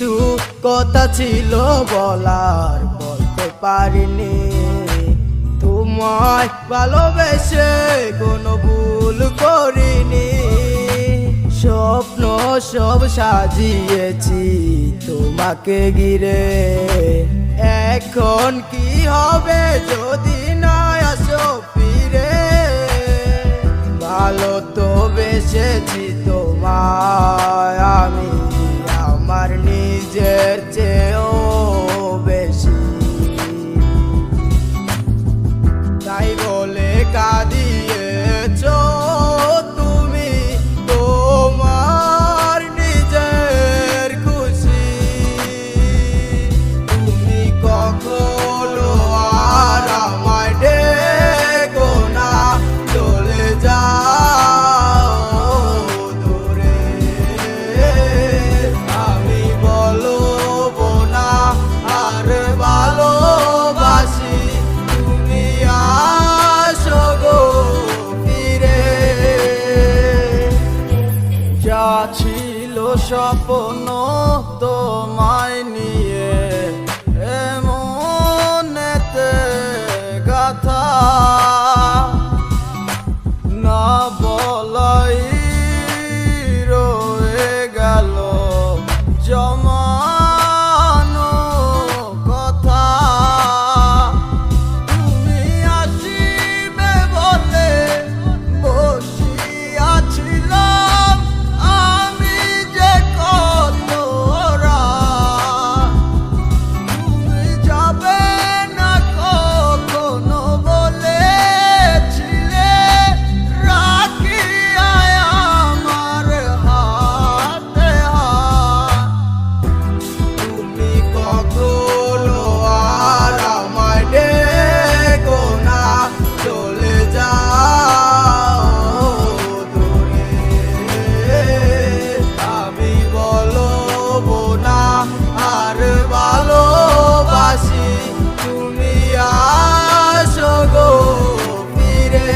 কিছু কথা ছিল বলার, বলতে পারিনি। তোমায় ভালোবেসে কোনো ভুল করিনি। স্বপ্ন সব সাজিয়েছি তোমাকে ঘিরে। এখন কি হবে যদি না আসো ফিরে? ভালো তো বেসেছি তোমায় আমি, আমার নিজের চেয়েও বেশি। তাই বলে কাঁদিয়েছ তুমি তোমার নিজের খুশি। তুমি কখনো আর আমায় ডেকো না, চলে যাও দূরে। আমি বলবো না আর ভালোবাসি, তুমি আসো গো ফিরে। যা ছিল স্বপ্ন তোমায় নিয়ে, এমনেতে গাথা না বলাই রয়ে গেল জমানো কথা। তুমি আসিবে বলে বসিয়াছিলাম আমি যে কত রাত। তুমি যাবে না কখনো বলেছিলে, রাখিয়া আমার হাতে হাত। তুমি কখনো আর আমায় ডেকো না, চলে যাও দূরে। আমি বলবো না আর ভালোবাসি, তুমি আসো গো ফিরে।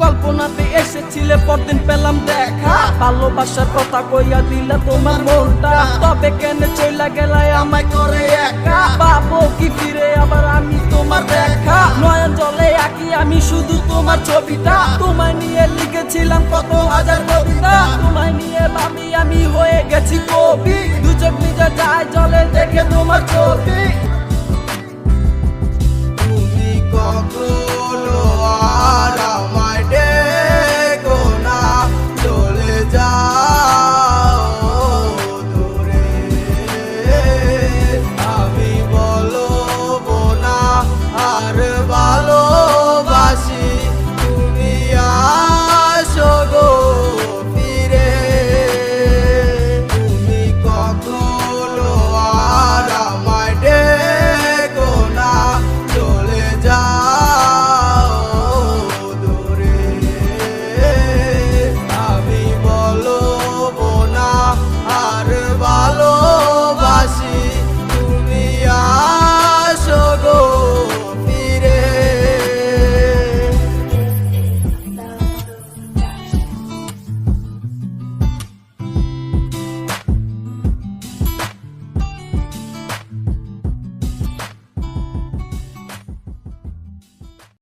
কল্পনাতে এসেছিলে, পরদিন পেলাম দেখা। ভালোবাসার কথা কইয়া দিলা তোমার মনটা, তবে কেন চইলা গেলায় আমায় করে একা? পাবো কি ফিরে আবার আমি তোমার দেখা? নয়ন জলে আঁকি আমি শুধু তোমার ছবিটা, তোমায় নিয়ে লিখেছিলাম কত হাজার কবিতা। তোমায় নিয়ে ভাবি আমি হয়ে গেছি কবি, দু চোখ নিজে যায় জলে দেখে তোমার ছবি। তুমি কখনো আর আমায়